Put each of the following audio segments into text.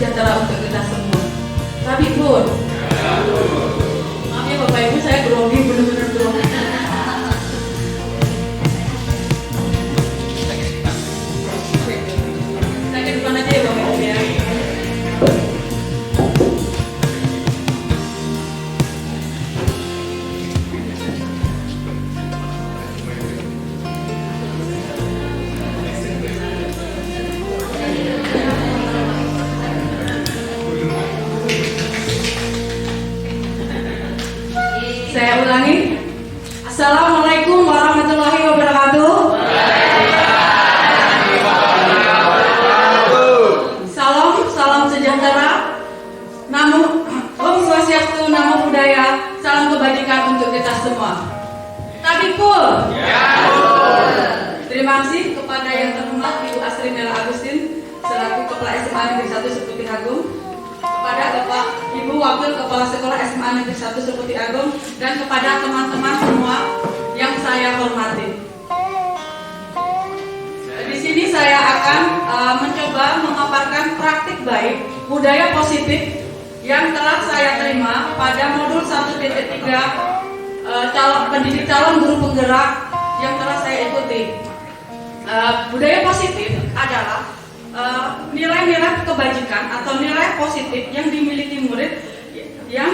sejahtera untuk kita semua. Tapi pun, maaf ya Bapak Ibu, saya grogi, benar-benar grogi. Saya ke depan aja ya Bapak Ibu ya. Saya ulangi. Assalamualaikum warahmatullahi wabarakatuh. Salam sejahtera. Namo Om Swastiastu, Namo Buddhaya. Salam kebajikan untuk kita semua. Tabikul. Terima kasih kepada yang terhormat Ibu Asri Nela Agustin selaku Kepala SMA Negeri 1 Seputi Agung, kepada Bapak Ibu Wakil Kepala Sekolah SMA Negeri 1 Seputi Agung, dan kepada teman-teman semua yang saya hormati. Di sini saya akan mencoba memaparkan praktik baik budaya positif yang telah saya terima pada modul 1.3 pendidik calon guru penggerak yang telah saya ikuti. Budaya positif adalah nilai-nilai kebajikan atau nilai positif yang dimiliki murid yang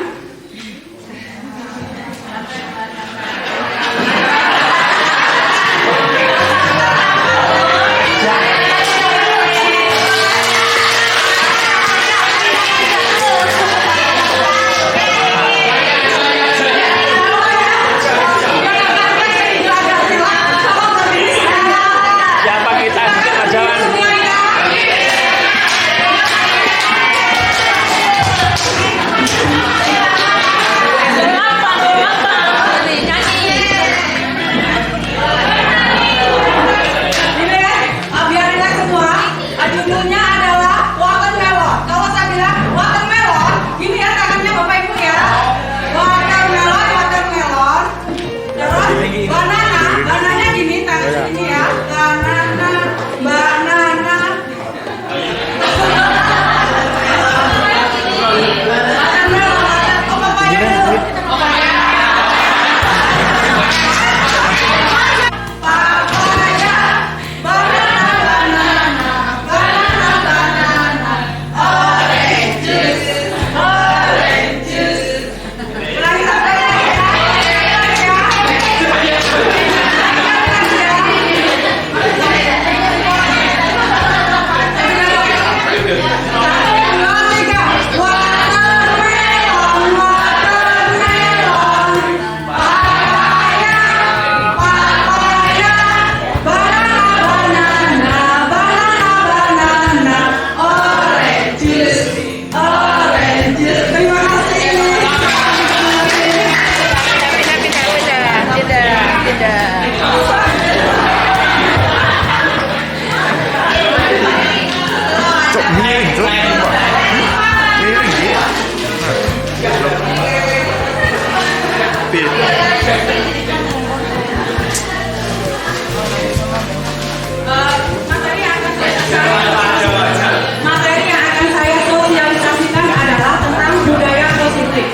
materi yang akan saya sosialisasikan adalah tentang budaya positif.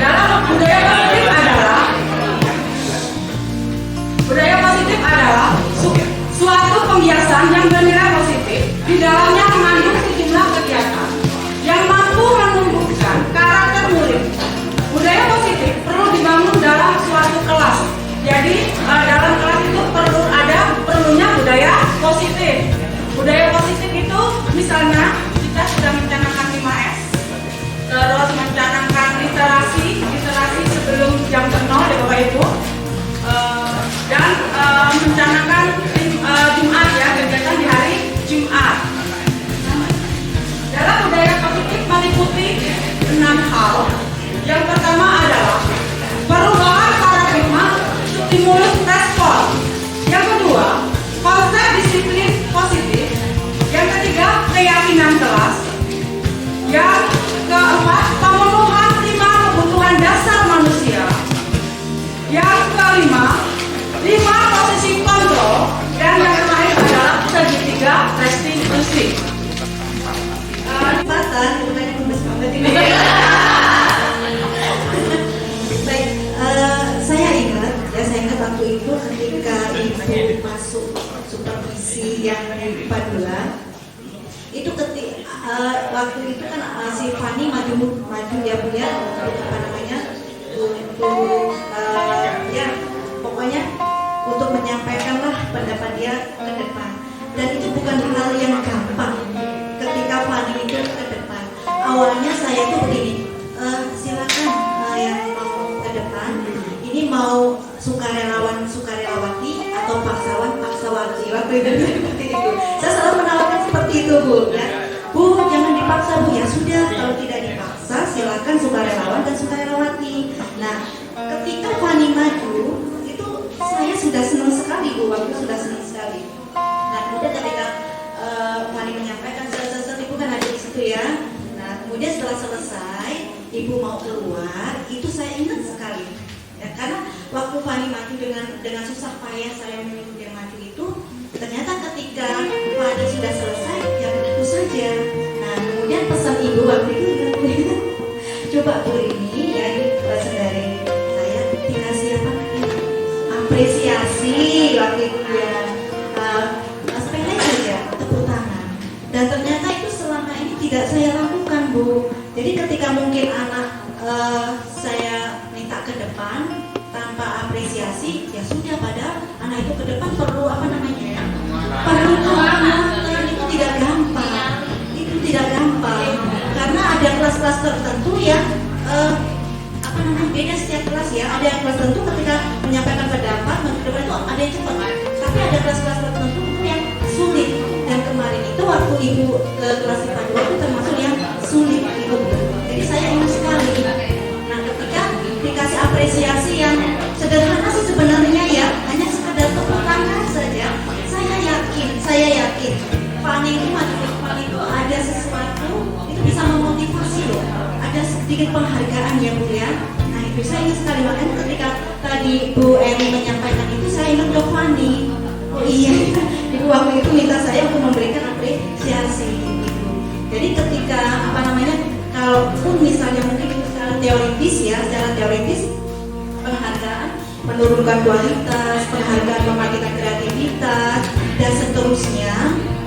Dalam budaya positif adalah suatu pembiasaan yang bernilai positif, di dalamnya mengandung sejumlah kegiatan yang mampu menumbuhkan karakter murid. Budaya positif perlu dibangun dalam suatu kelas. Jadi dalam kelas itu perlunya budaya positif. Budaya positif itu misalnya kita sudah mencanangkan 5S, terus mencanangkan literasi sebelum jam 0 ya Bapak Ibu, dan mencanangkan Jumat ya, kegiatan di hari Jumat. Dalam budaya positif meliputi 6 hal. Yang pertama adalah perubahan paradigma stimulus respon. Yang kedua, konsep disiplin positif. Yang ketiga, keyakinan itu ketika ibu masuk supervisi yang di Padula, itu waktu itu kan si Fani maju ya Bu ya, apa namanya, untuk ya pokoknya untuk menyampaikanlah pendapat dia ke depan. Dan itu bukan hal yang gampang ketika Fani itu ke depan. Awalnya saya tuh begini, silakan yang mau ke depan, ini mau sukarelawati atau paksawati waktu itu seperti itu. Saya selalu menawarkan seperti itu Bu ya. Bu jangan dipaksa Bu, ya sudah, kalau tidak dipaksa silakan sukarelawan dan sukarelawati. Nah ketika Fani maju itu saya sudah senang sekali Bu, waktu sudah senang sekali. Nah kemudian ketika Fani menyampaikan ibu kan ada di situ ya. Nah kemudian setelah selesai ibu mau keluar, itu saya ingat sekali ya, karena waktu Fani maju dengan susah payah saya menyuruh dia maju itu, ternyata ketika Fani sudah selesai ya begitu saja. Nah kemudian pesan ibu waktu itu ya, coba Bu ini ya, ini pesan dari saya, dikasih apa namanya, apresiasi waktu itu ya, sepele saja, tepuk tangan. Dan ternyata itu selama ini tidak saya lakukan Bu. Jadi ketika mungkin anak saya minta ke depan tanpa apresiasi, ya sudah, padahal anak itu ke depan perlu apa namanya ya, perlu penguatan. Itu tidak gampang, karena ada kelas-kelas tertentu yang apa namanya, beda setiap kelas ya. Ada yang kelas tertentu ketika menyampaikan pendapat ke depan itu ada yang cepat, tapi ada kelas-kelas tertentu yang sulit. Dan kemarin itu waktu ibu ke kelas IPA 2 itu termasuk yang sulit itu. Jadi saya ingat sekali. Nah ketika dikasih apresiasi yang sederhana sih sebenarnya ya, hanya sekadar tepuk tangan saja, saya yakin Fani itu ada sesuatu, itu bisa memotivasi loh, ada sedikit penghargaan ya Bu ya. Nah itu saya ingat sekali, makanya ketika tadi Bu Eri menyampaikan itu saya ingat ke Fani. Oh iya, ibu waktu itu minta saya untuk memberikan apresiasi gitu. Jadi ketika apa namanya, kalaupun misalnya mungkin secara teoritis penghargaan menurunkan kualitas, penghargaan mematikan kreativitas dan seterusnya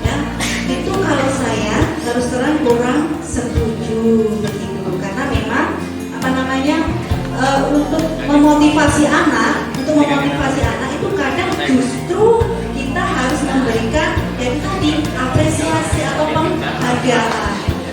ya, itu kalau saya terus terang kurang setuju begitu. Karena memang apa namanya, untuk memotivasi anak itu kadang justru kita harus memberikan yang tadi apresiasi atau penghargaan.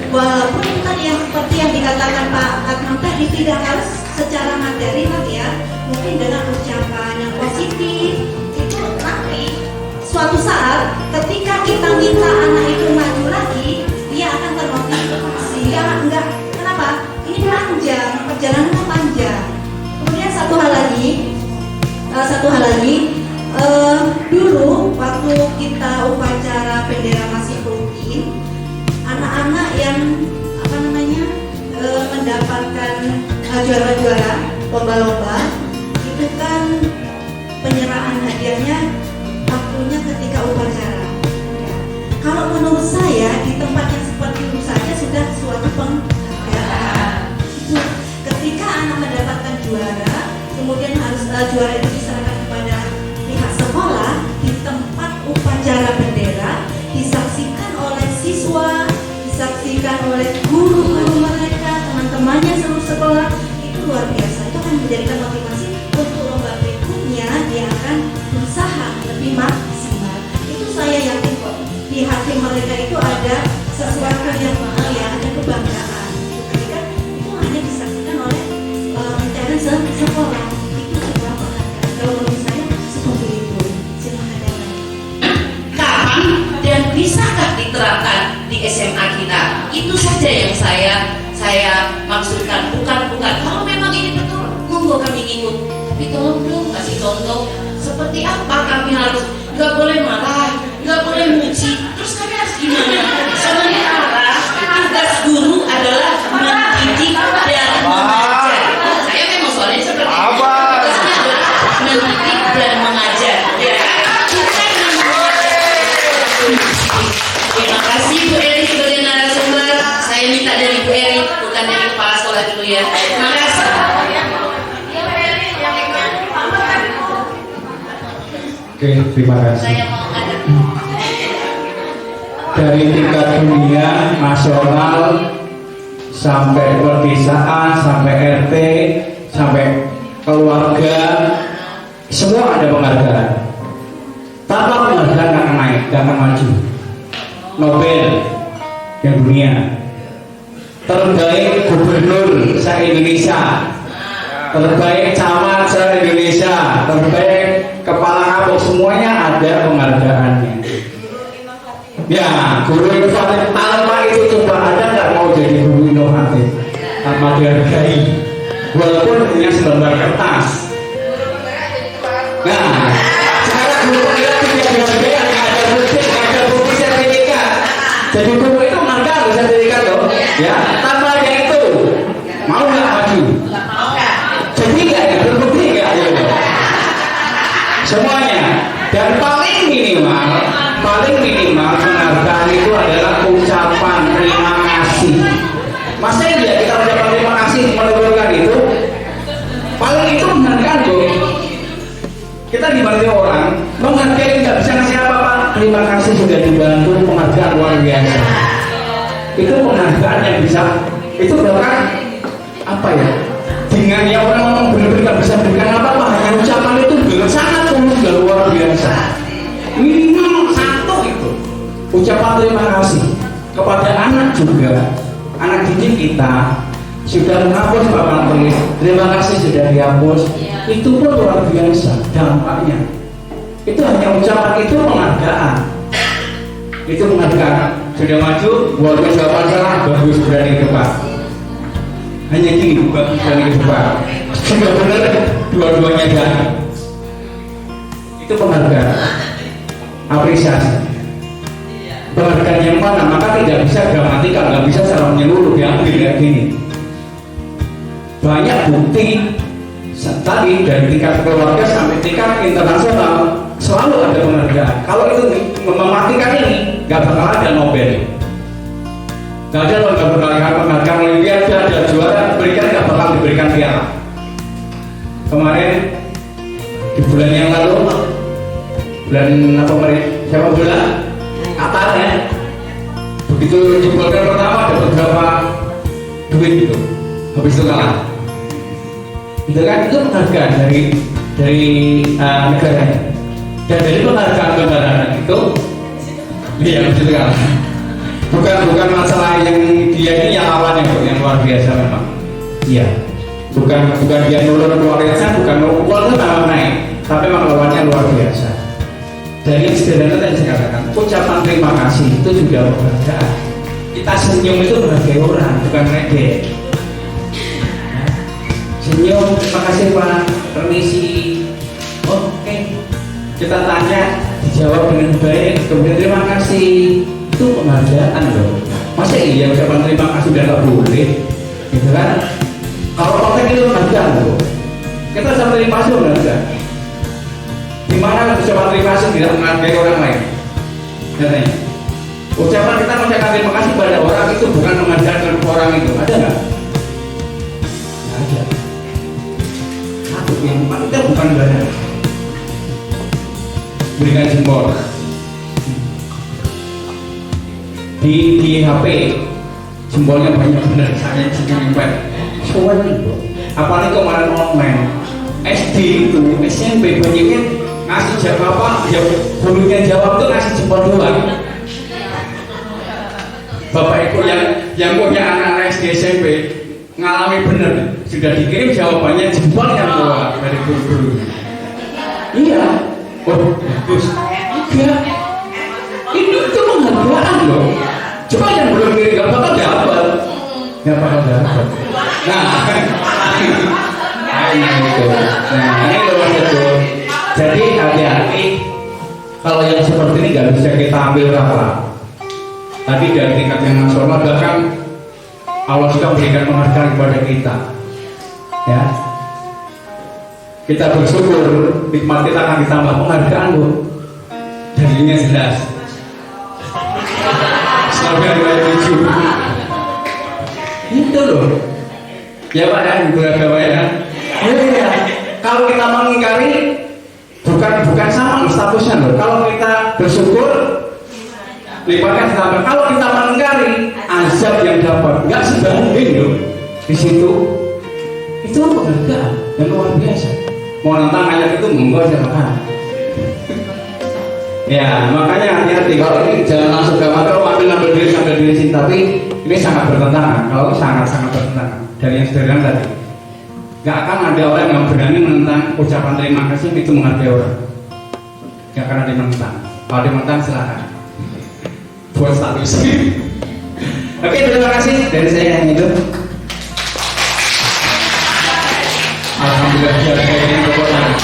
Walaupun tadi yang seperti yang dikatakan Pak Adnan tadi, tidak harus secara materi ya, mungkin dengan ucapan yang positif itu nanti suatu saat ketika kita minta anak itu maju lagi, dia akan termotivasi. Ya enggak, kenapa? Ini panjang, perjalanannya panjang. Kemudian satu hal lagi, dulu waktu kita upacara bendera masih rutin, anak-anak yang apa namanya mendapatkan juara-juara lomba-lomba itu kan penyerahan hadiahnya waktunya ketika upacara ya. Kalau menurut saya di tempat yang seperti itu saja sudah suatu penghargaan. Ketika anak mendapatkan juara, kemudian harus juara itu diserahkan kepada pihak sekolah di tempat upacara bendera, disaksikan oleh siswa, disaksikan oleh guru-guru mereka, teman-temannya seluruh sekolah, itu luar biasa. Itu akan menjadikan motivasi untuk lomba berikutnya dia akan berusaha lebih maksimal. Itu saya yakin kok di hati mereka itu ada sesuatu yang ya, ada kebanggaan. Ketika itu hanya disaksikan oleh intern sekolah, itu sebuah penghargaan. Kalau menurut saya seperti itu. Silakan. Kapan dan bisakah diterapkan di SMA kita? Itu saja yang saya maksudkan. Bukan kalau memang ini betul, monggo kami ikut. Tapi tolong dong kasih contoh seperti apa kami harus. Nggak boleh marah, nggak boleh muji. Terus kami harus gimana? Sementara tugas guru adalah mendidik dan mengajar. Saya memang soalnya seperti itu. Tugasnya adalah mendidik dan mengajar. Ya, bukan terima kasih Bu Eri sebagai narasumber. Saya minta dari Bu Eri, bukan dari kepala sekolah dulu ya. Terima kasih. Oke, terima kasih. Saya mau ada. Dari tingkat dunia, nasional, sampai pedesaan, sampai RT, sampai keluarga, semua ada penghargaan. Tanpa penghargaan nggak akan naik, nggak akan maju. Nobel yang dunia, terbaik gubernur se-Indonesia, terbaik camat se-Indonesia, terbaik kepala kapok, semuanya ada penghargaannya. Ya, guru inovatif tanpa itu coba ada nggak mau jadi guru inovatif tanpa dihargai, walaupun punya selembar kertas. Nah, sekarang guru penghilang tidak dihargai, ada bukti sertifikat. Jadi guru itu menghargai sertifikat loh. Ya, tanpa ada itu mau nggak maju? Jadi nggak ya, berbukti nggak ya? Semuanya. Dan paling minimal penghargaan itu adalah ucapan terima kasih. Masa ya kita ucapan terima kasih menurunkan itu? Paling itu menghargaan loh. Kita dibantu orang, menghargai nggak bisa ngasih apa-apa. Terima kasih sudah dibantu, penghargaan luar biasa. Itu penghargaan yang bisa, itu bahkan apa ya? Dengan yang orang ngomong benar-benar nggak bisa berikan apa-apa, hanya ucapan itu dengan sangat tulus dan luar biasa. Minimal satu itu ucapan terima kasih kepada anak juga, anak didik kita sudah menghapus papan tulis, terima kasih sudah dihapus. Itu pun luar biasa dampaknya. Itu hanya ucapan, itu penghargaan. Itu penghargaan. Sudah maju, walaupun jawaban salah, bagus berani ke depan. Hanya gini, bagus berani ke depan. Sudah benar, dua-duanya jalan. Itu penghargaan. Apresiasi. Penghargaan yang mana? Maka tidak bisa gramatikal, nggak bisa secara menyeluruh diambil kayak gini. Banyak bukti tadi dari tingkat keluarga sampai tingkat internasional selalu ada penghargaan. Kalau itu mematikan ini, nggak bakal ada Nobel. Nggak ada loh, nggak bakal ada penghargaan Olimpiade, ada juara berikan, nggak bakal diberikan piala. Kemarin di bulan yang lalu, bulan apa kemarin? Siapa bulan? Qatar ya. Begitu jebolkan pertama ada beberapa duit gitu, habis itu kalah. Itu kan itu penghargaan dari negaranya. Dan dari penghargaan itu dia habis itu kalah. Bukan masalah yang dia ini yang lawan yang luar biasa memang. Iya. Bukan dia nurun luar biasa, bukan nurun naik, tapi memang lawannya luar biasa. Dari yang sederhana tadi saya katakan, ucapan terima kasih itu juga penghargaan. Kita senyum itu menghargai orang, bukan ngedek. Senyum, terima kasih Pak, permisi. Oke, kita tanya, dijawab dengan baik, kemudian terima kasih. Itu penghargaan loh. Masa iya ucapan terima kasih udah nggak boleh, gitu kan? Kalau konteks itu penghargaan loh. Kita ucapan terima kasih penghargaan. Dimana ucapan terima kasih tidak menghargai orang lain? Katanya, ucapan kita mengucapkan terima kasih pada orang itu bukan menghargai orang itu, ada nggak? Nggak ada. Yang kita bukan badan. Berikan jempol. Di HP jempolnya banyak benar, saya nyempet. Soalnya itu, apalagi kemarin online SD itu, SMP banyaknya ngasih jawab apa? Ya gurunya jawab itu ngasih jempol doang. Bapak ibu yang punya anak SD SMP ngalami bener, sudah dikirim jawabannya jempol yang keluar dari guru. Iya, oh bagus. Iya, ini itu penghargaan loh. Cuma yang belum kirim nggak bakal dapat, nggak bakal dapat. Nah, ini luar betul. Jadi hati-hati kalau yang seperti ini nggak bisa kita ambil rata. Tadi dari tingkat yang nasional bahkan Allah sudah berikan penghargaan kepada kita, ya. Kita bersyukur, nikmat kita akan ditambah penghargaan loh. Dalilnya jelas. Sampai 27. Itu loh. Ya Pak ya, Ibu Agama ya. Ya. Kalau kita mengingkari, bukan sama status bagusnya loh. Kalau kita bersyukur, lipatkan setapak. Kalau kita mengingkari, azab yang dapat nggak sebanding loh. Di situ itu penghargaan yang luar biasa. Mau nentang ayat itu monggo silakan. Ya, makanya hati-hati kalau ini jangan langsung gak kalau ambil diri sambil diri sini, tapi ini sangat bertentangan. Kalau sangat bertentangan dari yang sederhana tadi. Gak akan ada orang yang berani menentang ucapan terima kasih itu menghargai orang. Gak akan ada yang menentang. Kalau dia menentang silakan. Buat status. Oke, terima kasih dari saya yang itu. Alhamdulillah sudah saya ini kekuatan.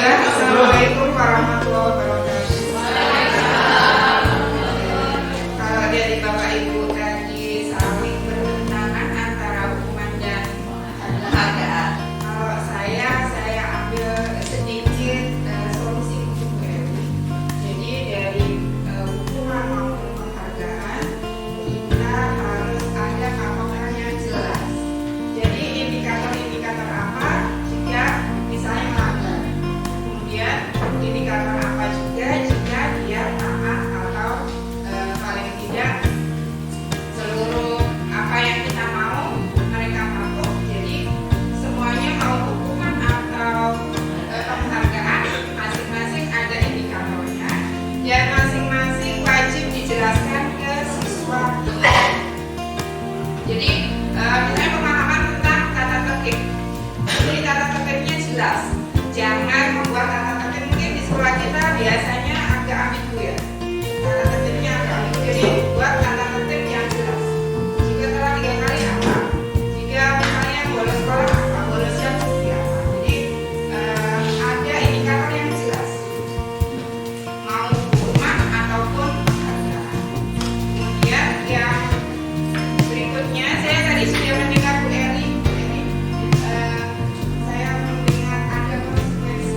Assalamualaikum warahmatullahi wabarakatuh. Kalau dari Bapak Ibu tadi saling bertentangan antara hukuman dan penghargaan. Kalau saya ambil sedikit solusi untuk BRI. Jadi dari hukuman maupun penghargaan kita harus ada patokan yang jelas. Jadi indikator-indikator apa jika misalnya melanggar. Kemudian indikator apa juga jika dia taat atau paling tidak seluruh apa yang kita mau mereka patuh. Jadi semuanya mau hukuman atau penghargaan masing-masing ada indikatornya dan masing-masing wajib dijelaskan ke siswa. Jadi misalnya pemahaman tentang tata tertib. Jadi tata tertibnya jelas. Jangan membuat tata tertib, mungkin di sekolah kita biasanya agak ambigu ya. Tata tertibnya agak ambigu. Jadi buat tata tertib yang jelas. Jika telah 3 kali apa? Jika misalnya bolos sekolah apa? Bolos jam seperti apa? Jadi ada indikator yang jelas. Mau hukuman ataupun penghargaan. Kemudian yang berikutnya saya tadi sudah mendengar Bu Eri. Saya mendengar ada konsekuensi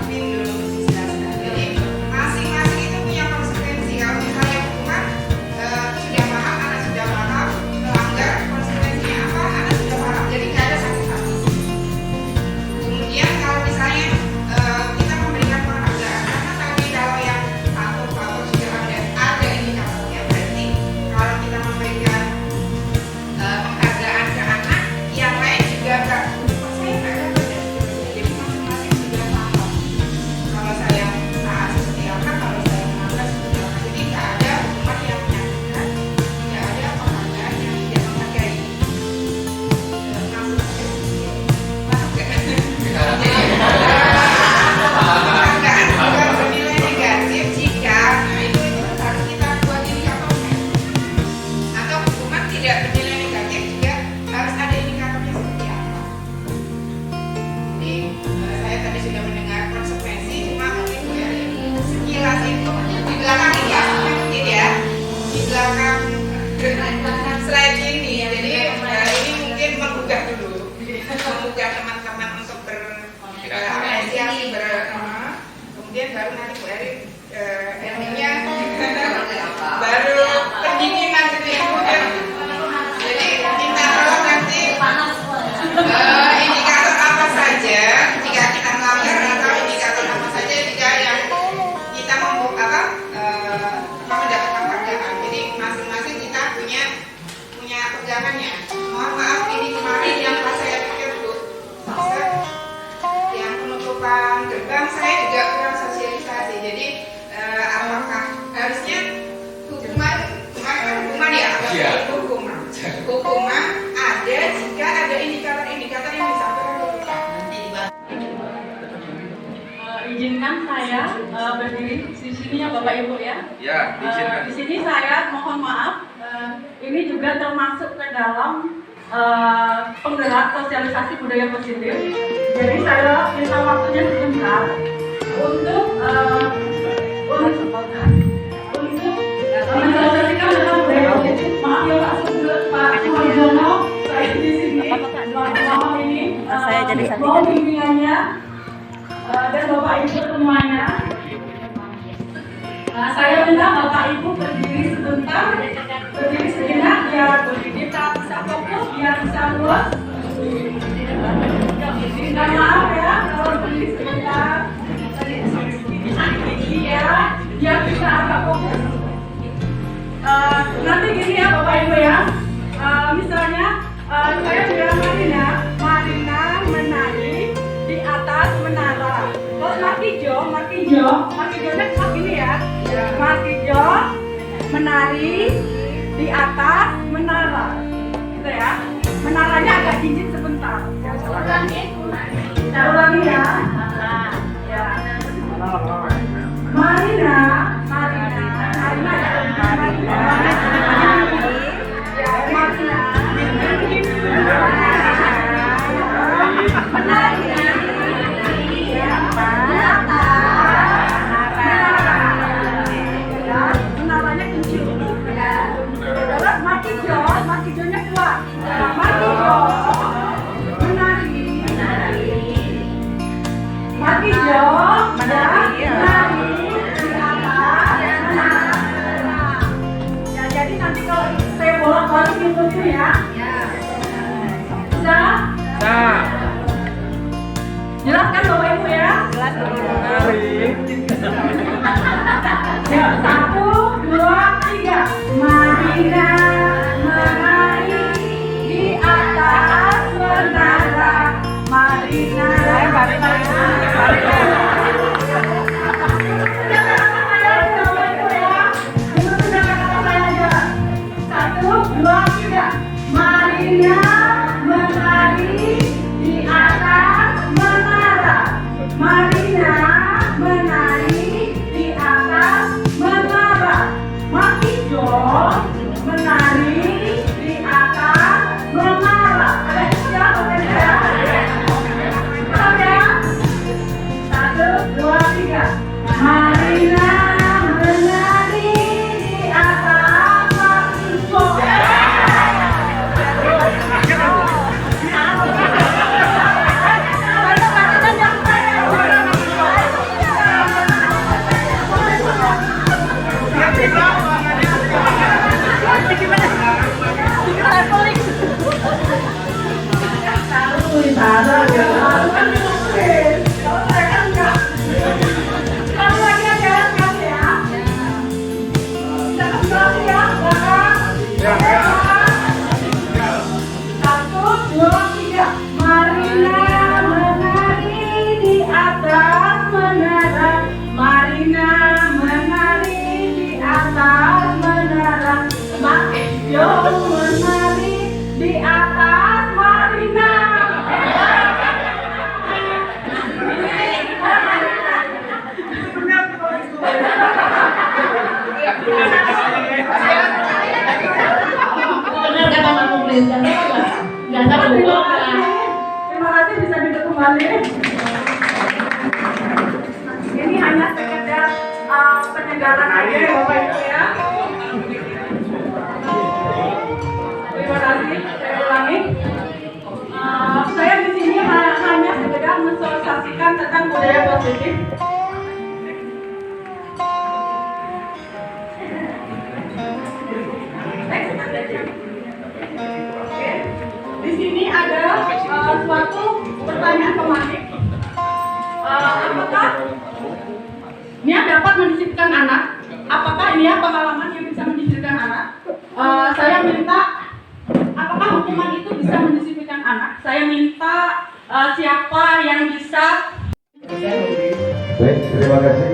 tapi belum dijelaskan. Jadi masing-masing itu punya konsekuensi. Kalau misalnya hukuman sudah paham, anak sudah paham, melanggar konsekuensinya apa, anak sudah paham. Jadi nggak ada sakit-sakit. Kemudian kalau misalnya kita memberikan penghargaan, karena tadi kalau yang satu sudah ada indikatornya, berarti kalau kita memberikan penghargaan ke anak, yang lain juga enggak. Kok saya enggak dapat ya? Jadi masing-masing sudah paham. Kalau saya taat seperti apa, kalau saya melanggar seperti apa. Jadi enggak ada hukuman yang menyakitkan, enggak ada penghargaan yang tidak menghargai. Masuk ke penghargaan juga bernilai negatif jika itu harus kita buat indikatornya. Atau hukuman tidak bernilai negatif juga harus ada indikatornya seperti apa. Jadi saya tadi sudah mendengar konsekuensi, cuma mungkin Bu Eri sekilas itu di belakang ini ya, mungkin ya di belakang slide ini. Jadi ini mungkin menggugah dulu, menggugah teman-teman untuk berapresiasi, kemudian baru nanti Bu Eri endingnya baru pendinginan gitu ya. Jadi minta tolong nanti indikator apa saja jika kita melanggar atau indikator apa saja jika yang kita mendapatkan penghargaan. Jadi masing-masing kita punya pegangannya. Mohon maaf ini kemarin yang pas saya pikir Bu, yang penutupan gerbang saya juga kurang sosialisasi. Jadi apakah harusnya hukuman ya? Iya. Hukuman ada jika ada indikator-indikator yang disampaikan ke kita. Izinkan saya berdiri di sini ya Bapak Ibu ya. Ya, izinkan. Di sini saya mohon maaf, ini juga termasuk ke dalam penggerak sosialisasi budaya positif. Jadi saya minta waktunya sebentar untuk mensosialisasikan tentang budaya positif. Maaf ya Pak Suharjono, saya di sini malam ini mohon bimbingannya dan Bapak Ibu semuanya. Saya minta Bapak Ibu berdiri sebentar, berdiri sejenak biar kita bisa fokus, biar bisa luas. Minta maaf ya kalau berdiri sebentar. Iya, biar bisa agak fokus. Nanti gini ya Bapak Ibu ya. Misalnya saya bilang Marina menari di atas menara. Kalau Markijo ini ya. Markijo menari di atas menara. Gitu ya. Menaranya agak jinjit sebentar. Saya ulangi ya. Ya. Marina. Menaranya kecil. Terus Markijonya kuat. Markijo menari. Markijo menari di atas menara. Ya, jadi nanti kalau saya bolak-balik ngikutin ya. Bisa? Jelas kan Bapak Ibu ya? Jelas. Ya, 1, 2, 3. Marina menari di atas menara. Marina. Marina menari di atas menara. Marina menari di atas menara. Markijo menari di atas menara. Ada siapa ya? Siap ya? 1, 2, 3. Marina menari di atas Markijo. Terima kasih, bisa duduk kembali. Ini hanya sekedar penyegaran aja ya Bapak Ibu ya. Terima kasih, saya ulangi. Saya di sini hanya sekedar mensosialisasikan tentang budaya positif. Di sini ada suatu pertanyaan pematik. Apakah Nia dapat mendisiplinkan anak? Apakah Nia pengalaman yang bisa mendisiplinkan anak? Saya minta, apakah hukuman itu bisa mendisiplinkan anak? Saya minta siapa yang bisa. Baik, terima kasih.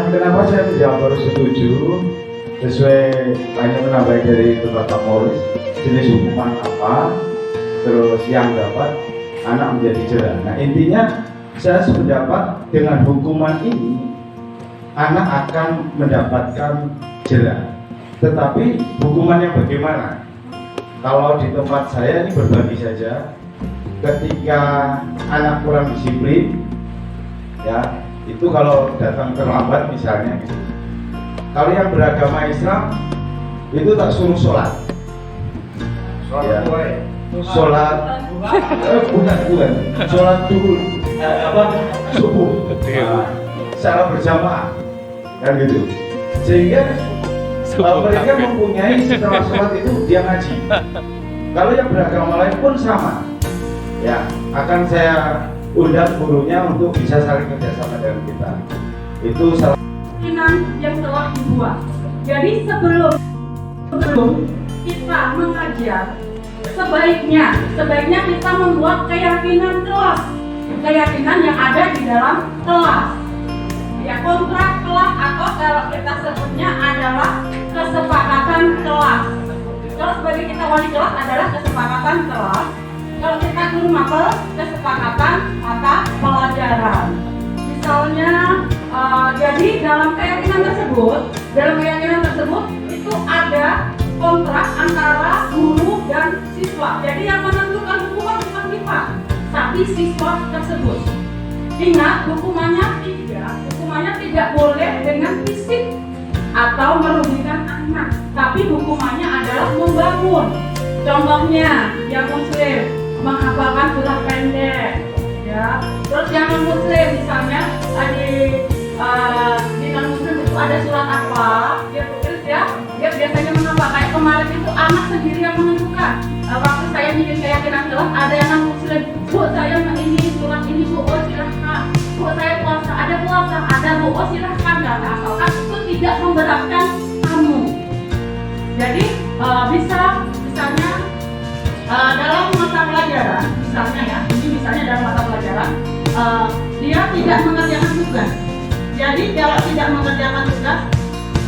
Kenapa saya tidak baru setuju sesuai hanya menambah dari Bapak Kapolres jenis hukuman apa, terus yang dapat anak menjadi jerah. Nah intinya saya sependapat dengan hukuman ini anak akan mendapatkan jerah. Tetapi hukuman yang bagaimana? Kalau di tempat saya ini berbagi saja, ketika anak kurang disiplin, ya itu kalau datang terlambat misalnya, gitu. Kalau yang beragama Islam itu tak suruh sholat. Ya. Sholat bukan sholat dulu subuh secara berjamaah kan gitu. Sehingga mereka mempunyai setelah sholat itu dia ngaji. Kalau yang beragama lain pun sama, ya akan saya undang gurunya untuk bisa saling kerjasama dengan kita. Itu salah yang telah dibuat. Jadi sebelum kita mengajar, sebaiknya kita membuat keyakinan kelas, keyakinan yang ada di dalam kelas. Ya, kontrak kelas atau kalau kita sebutnya adalah kesepakatan kelas. Kalau sebagai kita wali kelas adalah kesepakatan kelas. Kalau kita guru mapel, kesepakatan mata pelajaran. Misalnya, jadi dalam keyakinan tersebut itu ada kontrak antara guru dan siswa. Jadi yang menentukan hukuman bukan kita, tapi siswa tersebut. Ingat, hukumannya tidak boleh dengan fisik atau merugikan anak, tapi hukumannya adalah membangun. Contohnya, yang muslim menghafalkan surah pendek, ya. Terus yang non muslim misalnya di non muslim itu ada surat apa, dia tulis ya, dia biasanya menghafal. Kayak kemarin itu anak sendiri yang menentukan. Waktu saya bikin keyakinan kelas, ada yang non muslim, bu saya ini surat ini bu, oh silahkan. Bu saya puasa, ada bu, oh silahkan. Dan asalkan itu tidak memberatkan kamu. Jadi misalnya dalam mata pelajaran, misalnya dalam mata pelajaran, dia tidak mengerjakan tugas. Jadi kalau tidak mengerjakan tugas,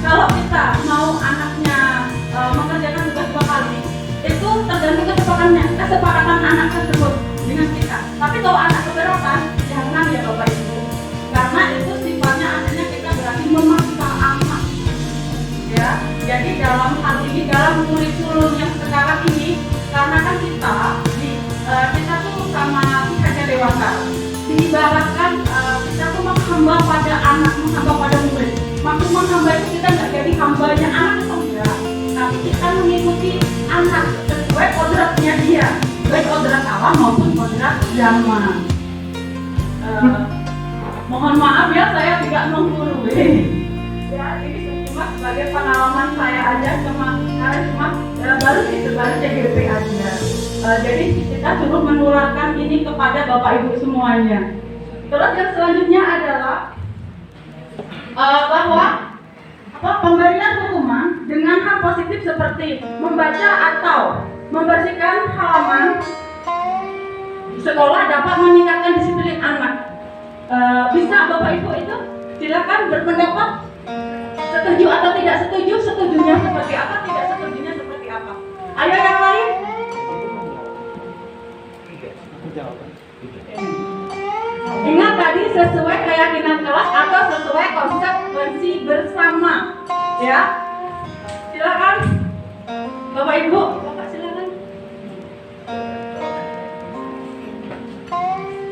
kalau kita mau anaknya mengerjakan tugas 2 kali, itu tergantung kesepakatan anak tersebut dengan kita. Tapi kalau anak keberatan, jangan ya Bapak Ibu, karena itu sifatnya akhirnya kita berarti memaksa anak. Ya, jadi dalam hal ini, dalam kurikulum yang sekarang ini, karena kan kita tuh sama kita dewasa, diibaratkan kita tuh menghamba pada anak, menghamba pada murid. Maksud menghamba itu kita nggak jadi hambanya anak itu enggak, tapi kita mengikuti anak sesuai kodratnya dia, baik kodrat Allah maupun kodrat zaman. Mohon maaf ya, saya tidak menggurui. Ya, ini cuma sebagai pengalaman saya aja, baru CGP aja. Jadi kita suruh menularkan ini kepada Bapak Ibu semuanya. Terus yang selanjutnya adalah bahwa pemberian hukuman dengan hal positif seperti membaca atau membersihkan halaman sekolah dapat meningkatkan disiplin anak. Bisa Bapak Ibu itu silakan berpendapat setuju atau tidak setuju, setujunya seperti apa, tidak setujunya seperti apa. Ayo yang lain. Ingat tadi sesuai keyakinan kelas atau sesuai konsekuensi bersama, ya. Silakan, Bapak Ibu, Bapak silakan.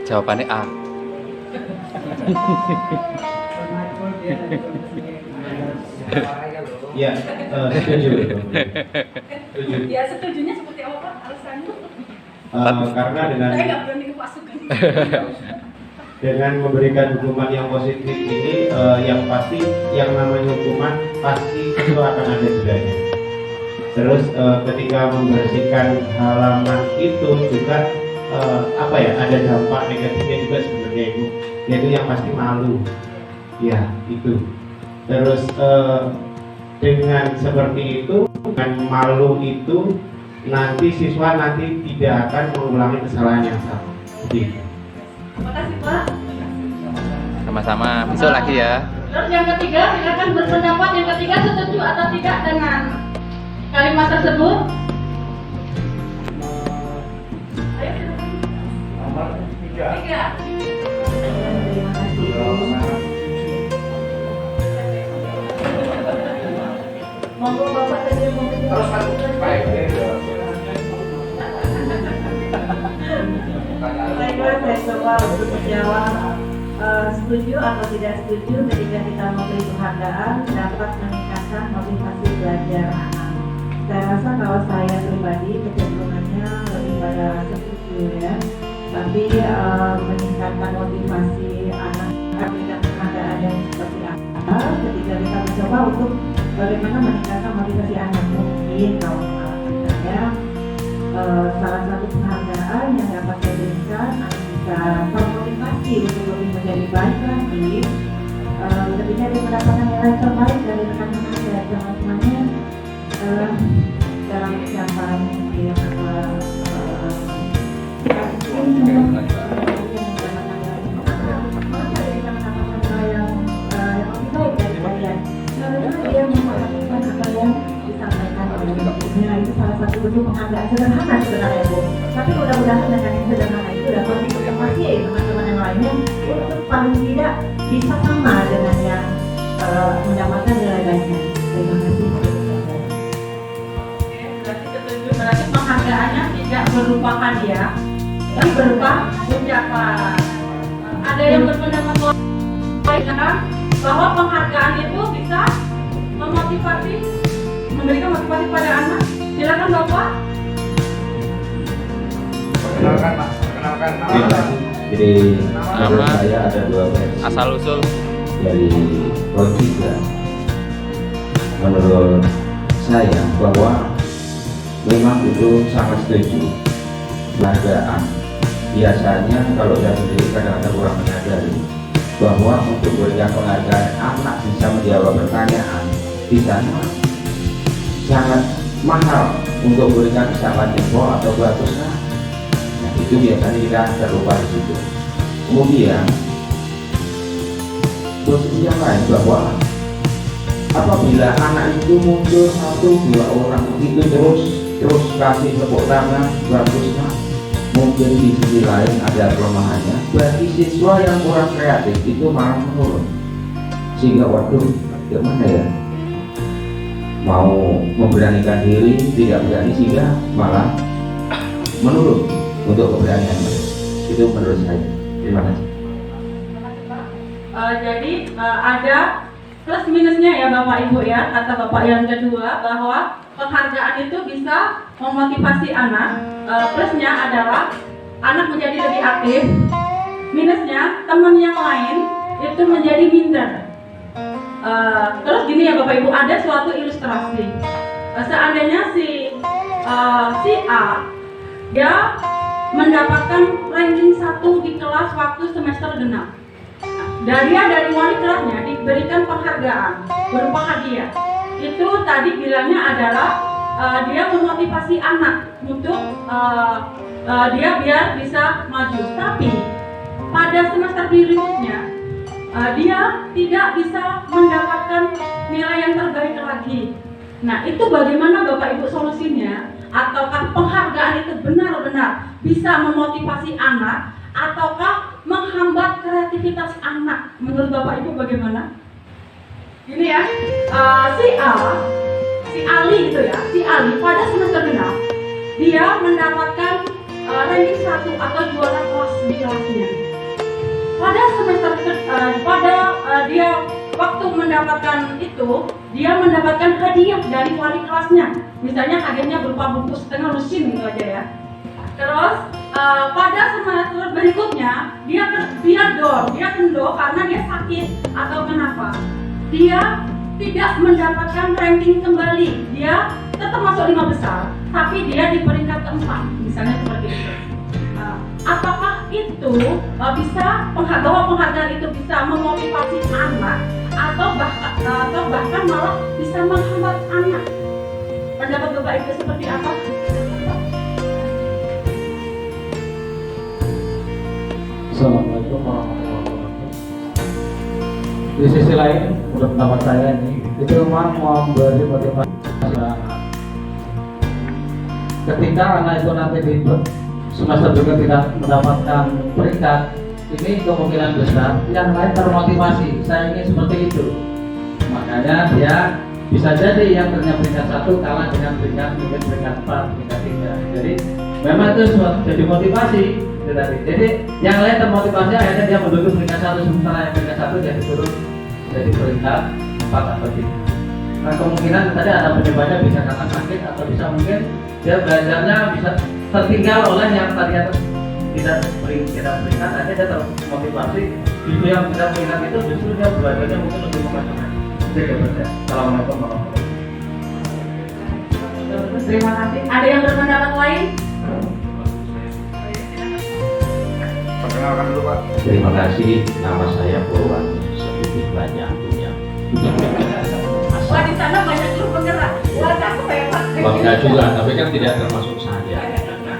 Jawabannya A. ya setuju. Ya setujunya seperti apa Pak? Alasannya? Karena dengan Saya nggak berani kepasukan. dengan memberikan hukuman yang positif ini, yang pasti yang namanya hukuman pasti itu akan ada jedanya. Terus ketika membersihkan halaman itu juga ada dampak negatifnya juga sebenarnya Ibu, yaitu yang pasti malu, ya itu. Terus dengan seperti itu, dengan malu itu nanti siswa tidak akan mengulangi kesalahan yang sama. Gitu. Terima kasih Pak. Sama-sama, besok lagi ya. Terus yang ketiga, silakan berpendapat. Yang ketiga, setuju atau tidak dengan kalimat tersebut? Ayo Nomor 3. 3. Monggo Bapak tadi mau Terus baik. Baiklah, saya coba untuk menjawab setuju atau tidak setuju ketika kita memberi penghargaan dapat meningkatkan motivasi belajar anak. Saya rasa kalau saya pribadi kecenderungannya lebih pada setuju ya. Tapi meningkatkan motivasi anak ketika penghargaan yang seperti apa, ketika bagaimana meningkatkan motivasi anak. Mungkin kalau pengalaman saya, salah satu penghargaan yang dapat saya berikan bisa termotivasi untuk lebih menjadi baik lagi, lebihnya dia mendapatkan nilai terbaik dari rekan-rekan dan teman-temannya dalam persiapan yang itu salah satu bentuk penghargaan sederhana sebenarnya Bu. Tapi mudah-mudahan dengan yang sederhana itu dapat motivasi teman-teman yang lainnya untuk paling tidak bisa sama dengan yang mendapatkan nilai baiknya. Terima kasih. Berarti setuju, berarti penghargaannya tidak berupa hadiah, tapi berupa ucapan. Ada yang berpendapat lain bahwa penghargaan itu bisa memotivasi, memberikan motivasi pada anak. Silakan Bapak. Perkenalkan Pak, perkenalkan. Jadi Nama. menurut saya ada dua versi Asal usul. dari logika. Menurut saya bahwa memang itu sangat setuju penghargaan. Biasanya kalau saya sendiri kadang-kadang kurang menyadari bahwa untuk berikan penghargaan anak bisa menjawab pertanyaan di sana sangat mahal untuk berikan misalkan info atau bagus. Nah itu biasanya kita terlupa di situ. Kemudian posisi yang lain bahwa apabila anak itu muncul 1-2 orang itu terus kasih tepuk tangan bagus Pak, mungkin di sisi lain ada kelemahannya, berarti siswa yang kurang kreatif itu malah menurun, sehingga waduh gimana ya, mau memberanikan diri tidak berani sehingga malah menurun untuk keberaniannya. Itu menurut saya. Terima kasih. Jadi ada plus minusnya ya Bapak Ibu ya, kata Bapak yang kedua bahwa penghargaan itu bisa memotivasi anak. Plusnya adalah anak menjadi lebih aktif, minusnya teman yang lain itu menjadi minder. Terus gini ya Bapak Ibu, ada suatu ilustrasi. Seandainya si A dia mendapatkan ranking 1 di kelas waktu semester genap. Dari wali kelasnya diberikan penghargaan berupa hadiah. Itu tadi bilangnya adalah dia memotivasi anak untuk dia biar bisa maju. Tapi pada semester berikutnya dia tidak bisa mendapatkan nilai yang terbaik lagi. Nah itu bagaimana Bapak Ibu solusinya? Ataukah penghargaan itu benar-benar bisa memotivasi anak, ataukah menghambat kreativitas anak? Menurut Bapak Ibu bagaimana? Ini ya, si Ali itu ya, si Ali pada semester genap dia mendapatkan ranking 1 atau juara kelas di kelasnya. Pada semester dia waktu mendapatkan itu, dia mendapatkan hadiah dari wali kelasnya. Misalnya hadiahnya berupa buku setengah lusin gitu aja ya. Terus pada semester berikutnya dia kendor karena dia sakit atau kenapa? Dia tidak mendapatkan ranking kembali. Dia tetap masuk 5 besar, tapi dia di peringkat keempat, misalnya seperti itu. Apakah itu bisa bahwa penghargaan itu bisa memotivasi anak atau bahkan malah bisa menghambat anak? Pendapat Bapak Ibu seperti apa? Assalamualaikum warahmatullahi wabarakatuh. Di sisi lain, menurut pendapat saya ini, itu memang memberi motivasi anak. Ketika anak itu nanti di semester juga tidak mendapatkan peringkat, ini kemungkinan besar yang lain termotivasi. Saya ingin seperti itu. Makanya dia bisa jadi yang ternyata peringkat 1 kalah dengan mungkin peringkat 4, peringkat 3. Jadi memang itu jadi motivasi. Jadi yang lain termotivasi akhirnya dia menduduki peringkat 1, sementara yang peringkat 1 jadi turun jadi peringkat 4 atau 3. Nah kemungkinan tadi ada penyebabnya bisa karena sakit atau bisa mungkin dia belajarnya bisa tertinggal oleh yang tadinya tidak peringkat, akhirnya dia termotivasi. Justru yang tidak peringkat itu justru dia belajarnya mungkin lebih memajukan. Jadi ya, Assalamualaikum warahmatullahi wabarakatuh. Terima kasih. Ada yang berpendapat lain? Perkenalkan dulu Pak. Terima kasih, nama saya Purwan, sedikit banyak punya. Wah, di sana banyak grup penggerak. Wah, aku hebat. Bangga juga, tapi kan tidak termasuk saya.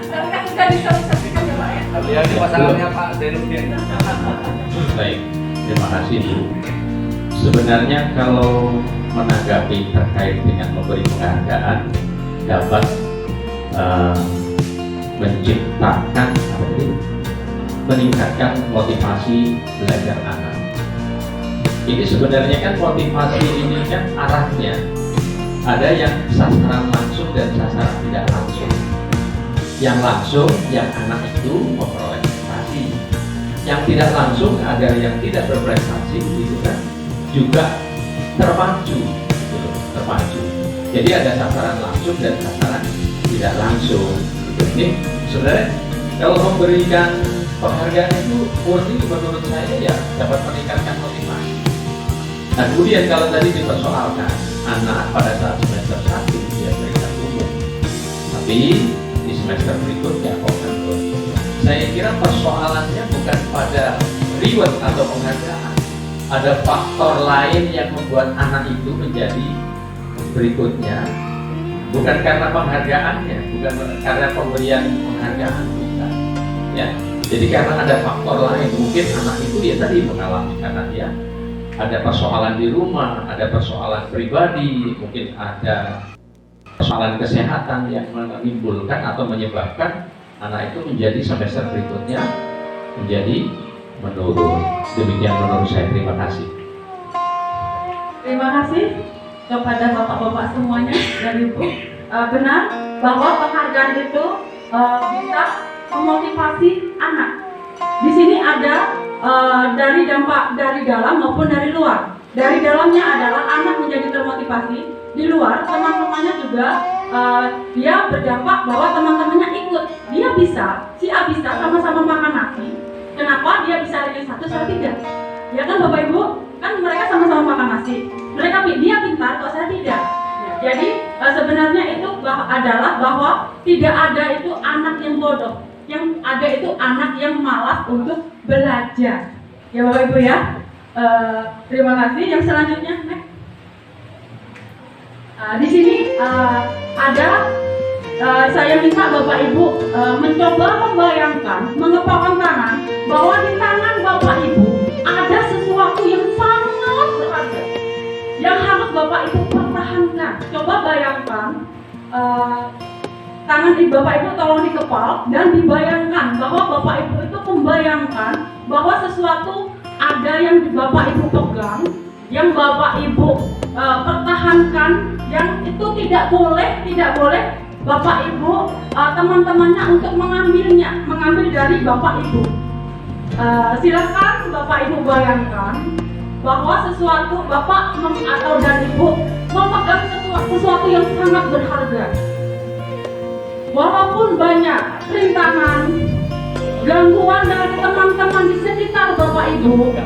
Tapi kan sudah disosialisasikan ya Pak ya. Ya di pasangannya Pak Zainuddin. Baik, terima kasih Bu. Sebenarnya kalau menanggapi terkait dengan memberi penghargaan dapat menciptakan apa tadi? Meningkatkan motivasi belajar anak. Ini sebenarnya kan motivasi ini kan arahnya ada yang sasaran langsung dan sasaran tidak langsung. Yang langsung yang anak itu memperoleh prestasi. Yang tidak langsung agar yang tidak berprestasi itu kan juga terpacu, gitu, terpacu. Jadi ada sasaran langsung dan sasaran tidak langsung. Ini sebenarnya kalau memberikan penghargaan itu murni menurut saya ya dapat meningkatkan motivasi. Nah kemudian kalau tadi dipersoalkan anak pada saat semester 1 dia berikan umum, tapi di semester berikutnya kok menurut saya kira persoalannya bukan pada reward atau penghargaan. Ada faktor lain yang membuat anak itu menjadi berikutnya, bukan karena penghargaannya, bukan karena pemberian penghargaan, bukan. Ya, jadi karena ada faktor lain, mungkin anak itu ya tadi mengalami karena dia ada persoalan di rumah, ada persoalan pribadi, mungkin ada persoalan kesehatan yang menimbulkan atau menyebabkan anak itu menjadi semester berikutnya menjadi menurun. Demikian menurut saya. Terima kasih. Terima kasih kepada bapak-bapak semuanya dan ibu. Benar bahwa penghargaan itu bisa memotivasi anak. Di sini ada dari dampak dari dalam maupun dari luar. Dari dalamnya adalah anak menjadi termotivasi. Di luar teman-temannya juga dia berdampak bahwa teman-temannya ikut. Dia bisa, si A bisa sama-sama makan nasi. Kenapa dia bisa rilis satu, saya tidak? Ya kan Bapak Ibu, kan mereka sama-sama makan nasi. Dia pintar, kok saya tidak. Jadi sebenarnya itu adalah bahwa tidak ada itu anak yang bodoh. Yang ada itu anak yang malas untuk belajar. Ya Bapak Ibu ya. Terima kasih. Yang selanjutnya, di sini ada saya minta Bapak Ibu mencoba membayangkan, mengepalkan tangan bahwa di tangan Bapak Ibu ada sesuatu yang sangat berharga yang harus Bapak Ibu pertahankan. Coba bayangkan tangan di Bapak Ibu tolong dikepal dan dibayangkan bahwa Bapak Ibu itu membayangkan bahwa sesuatu ada yang Bapak Ibu pegang, yang Bapak Ibu pertahankan, yang itu tidak boleh Bapak Ibu teman-temannya untuk mengambil dari Bapak Ibu. Silakan Bapak Ibu bayangkan bahwa sesuatu Bapak atau dan Ibu memegang sesuatu yang sangat berharga. Walaupun banyak rintangan, gangguan dari teman-teman di sekitar Bapak Ibu,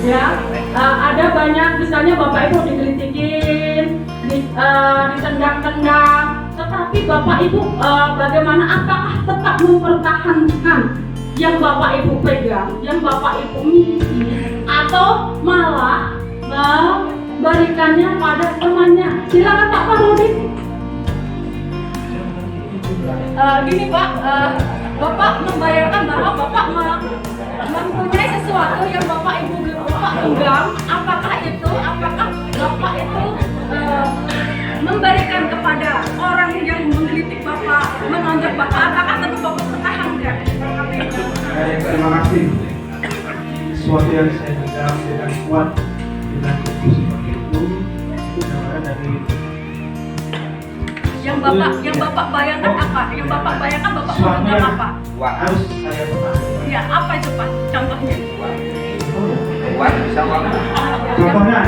ya, ada banyak, misalnya Bapak Ibu digelitikin, ditendang-tendang, tetapi Bapak Ibu bagaimana, apakah tetap mempertahankan yang Bapak Ibu pegang, yang Bapak Ibu miliki, atau malah memberikannya pada temannya? Silakan Pak Parudi. Gini Pak, Bapak membayangkan bahwa Bapak mempunyai sesuatu yang Bapak Ibu pegang, apakah Bapak itu memberikan kepada orang yang menggelitik Bapak, menonjok Bapak, apakah tetap Bapak pertahankan? Terima kasih. Sesuatu yang saya pegang dengan kuat, dengan teguh seperti itu namanya dari yang Bapak bayangkan apa? Yang Bapak bayangkan Bapak memegang apa? harus saya pertahankan. Ya, apa itu Pak? Contohnya? Uang bisa uang. Contohnya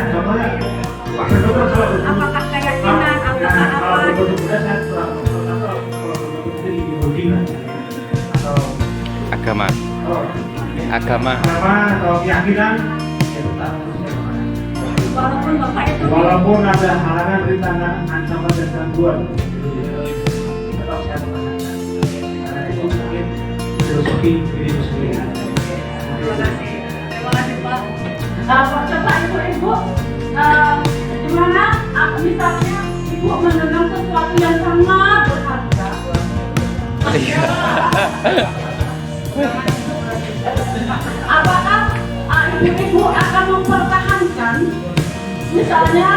Apakah keyakinan? Apakah apa? Agama atau keyakinan ya tetap harus saya pertahankan. walaupun bapak itu Walaupun ada halangan, rintangan, ancaman dan gangguan, tetap saya melaksanakan. Karena itu mungkin filosofi diriku sendiri. terima kasih Pak. Bapak ibu-ibu, gimana misalnya ibu mendengar sesuatu yang sangat berharga, apakah ibu-ibu akan mempertahankan misalnya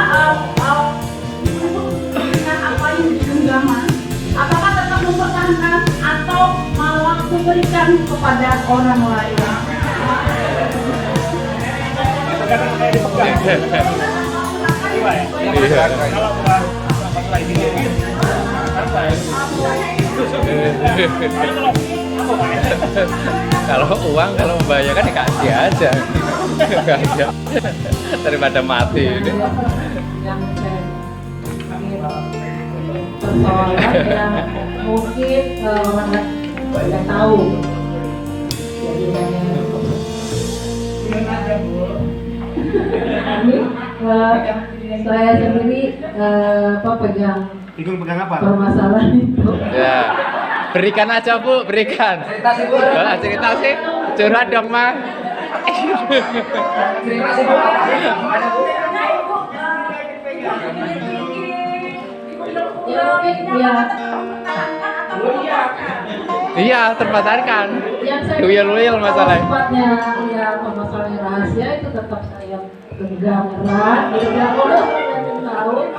dengan apa yang di genggaman, apakah tetap mempertahankan atau malah memberikan kepada orang lain? Kalau uang, kalau membahayakan ya kasih aja. Kasih aja. Daripada mati ini. Yang persoalan yang mungkin orang nggak tahu. Jadi saya sendiri pegang Bingung pegang apa? permasalahan itu. Ya. Berikan aja Bu, berikan. Cerita sih Bu. Cerita sih. Curhat dong Mas. Cerita sih Bu. Iya, terbatarkan. Yang saya Loyal masalahnya. Sifatnya ya permasalahan rahasia itu tetap saya genggam erat, tidak boleh tahu.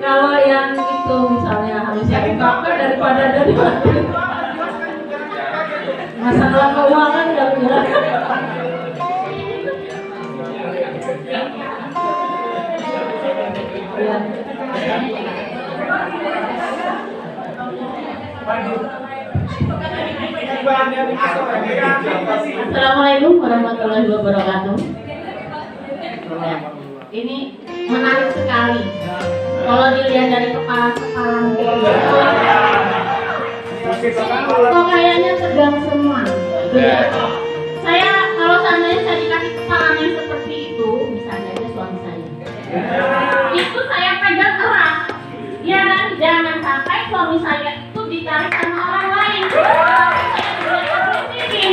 Kalau yang itu misalnya harus saya ungkapkan daripada dari masalah keuangan nggak bilang. Ya. Assalamualaikum warahmatullahi wabarakatuh. Ini menarik sekali. Kalau dilihat dari kepala kok kayaknya tegang semua. Saya kalau seandainya saya dikasih kepala yang seperti itu, misalnya aja suami saya, itu saya pegang erat. Ya kan, jangan sampai suami saya itu ditarik sama orang lain.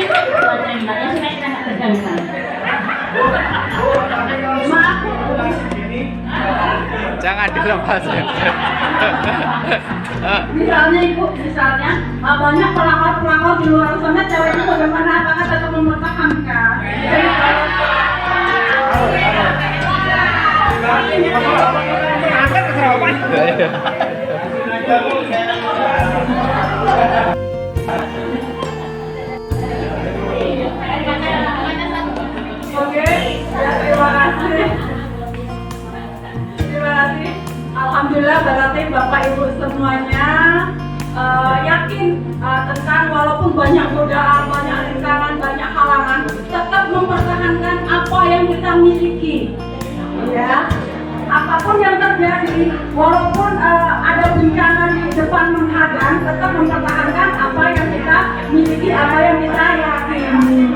Buat tembaknya supaya kita nggak tegang kan. Maaf. Jangan dilepas ya. Misalnya ibu, banyak pelakor-pelakor di luar sana, ceweknya bagaimana, apakah tetap mempertahankan? Oke, terima kasih. Terima kasih. Alhamdulillah berarti Bapak Ibu semuanya yakin tentang walaupun banyak godaan, banyak rintangan, banyak halangan, tetap mempertahankan apa yang kita miliki. Ya, apapun yang terjadi, walaupun ada bencana di depan menghadang, tetap mempertahankan apa yang kita miliki, apa yang kita yakini.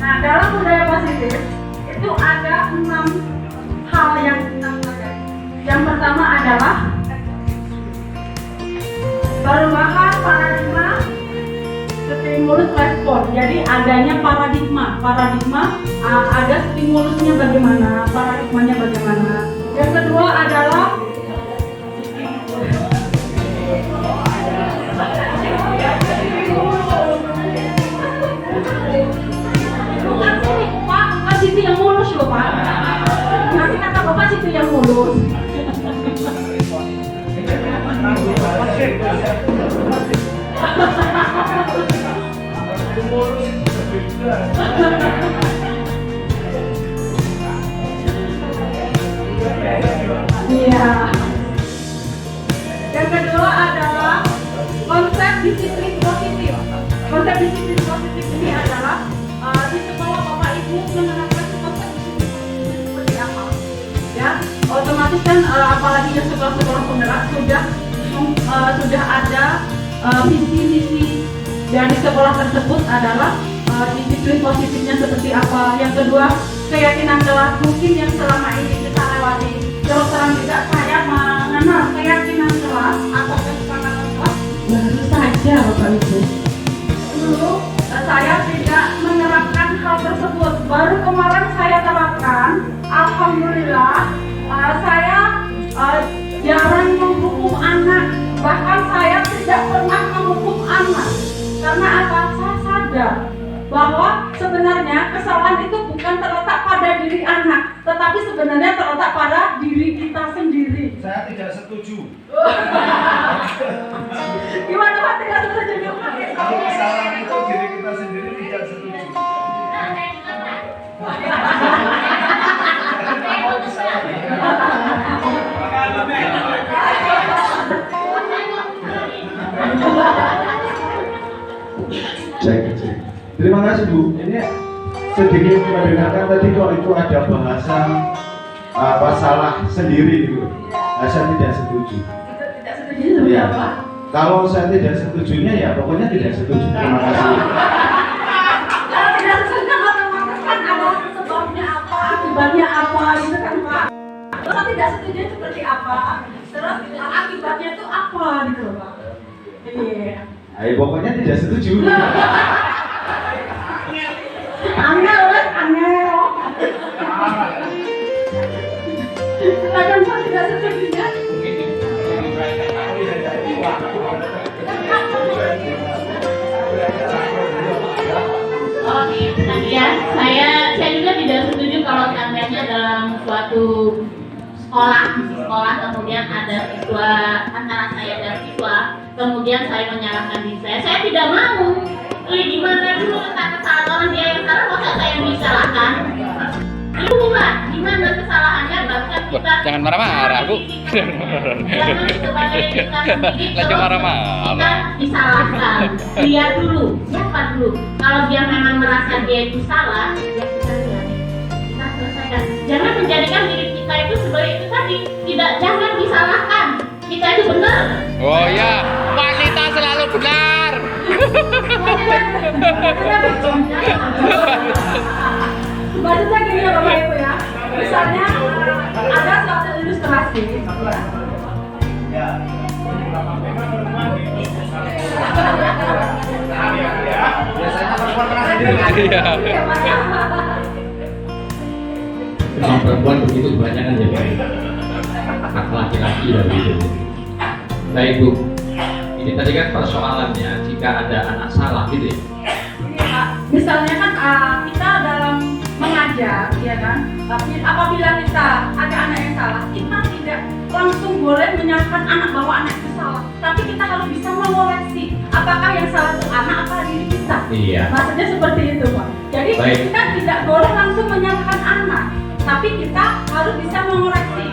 Nah, dalam budaya positif itu ada 6 hal yang kita pelajari. Yang pertama adalah perubahan paradigma, stimulus respon. Jadi adanya paradigma ada stimulusnya bagaimana, paradigmanya bagaimana. Yang kedua adalah bukan situ yang mulus loh Pak. Nanti kata Bapak situ yang mulus. Iya. Yang kedua adalah konsep disiplin positif. konsep disiplin positif ini adalah di sekolah Bapak Ibu menerapkan konsep disiplin positif seperti apa? Ya, otomatis kan apalagi yang sekolah-sekolah penggerak sudah ada visi misi dari sekolah tersebut adalah disiplin positifnya seperti apa. Yang kedua, keyakinan kelas mungkin yang selama ini kita lewati. Terus terang tidak saya mengenal keyakinan kelas atau kesepakatan kelas baru saja Bapak Ibu. Dulu saya tidak menerapkan hal tersebut. Baru kemarin saya terapkan. Alhamdulillah saya jarang menghukum anak. Bahkan saya tidak pernah menghukum anak. Karena apa? Saya sadar bahwa sebenarnya kesalahan itu bukan terletak pada diri anak, tetapi sebenarnya terletak pada diri kita sendiri. Saya tidak setuju. Gimana Pak tidak setuju? Kalau kesalahan itu diri kita sendiri tidak setuju. Terima kasih Bu. Ini sedikit mendengarkan tadi kalau itu ada bahasa salah sendiri gitu. Saya tidak setuju. Tidak setuju seperti Ya. apa? Kalau saya tidak setujunya ya pokoknya tidak setuju. Terima kasih. Kalau tidak setuju otomatis kan ada sebabnya apa, akibatnya apa gitu kan Pak. Kalau tidak setuju seperti apa, terus akibatnya itu apa gitu loh Pak. Iya. Ayo pokoknya tidak setuju. Angel kan, angel. Silakan Pak tidak setujunya. Oke, ya, saya juga tidak setuju kalau seandainya dalam suatu sekolah kemudian ada siswa antara saya dan siswa, kemudian saya menyalahkan diri saya tidak mau. Gimana dulu tentang kesalahan dia yang salah, masa saya yang disalahkan? Itulah gimana kesalahannya, bahkan kita Jangan marah-marah, Bu. jangan sebagai kita sendiri Lagi marah-marah. kita disalahkan. Lihat dulu, siapa dulu. Kalau dia memang merasa dia itu salah, ya kita lihat, kita selesaikan. Jangan menjadikan diri kita itu sebagai itu tadi. Jangan disalahkan. Kita itu benar. Oh ya, wanita selalu benar. Maksudnya gini ya Bapak Ibu ya. Misalnya ada suatu ilustrasi. Iya. Memang perempuan begitu banyak kan ya Pak? Hak laki-laki dari itu. Baik Bu, ini tadi kan persoalannya jika ada anak salah gitu ya. Misalnya kan kita dalam mengajar, ya kan, apabila kita ada anak yang salah, kita tidak langsung boleh menyalahkan anak bahwa anak itu salah, tapi kita harus bisa mengoreksi apakah yang salah itu anak apa diri kita. Iya. Maksudnya seperti itu Pak. Jadi Baik. kita tidak boleh langsung menyalahkan anak, tapi kita harus bisa mengoreksi.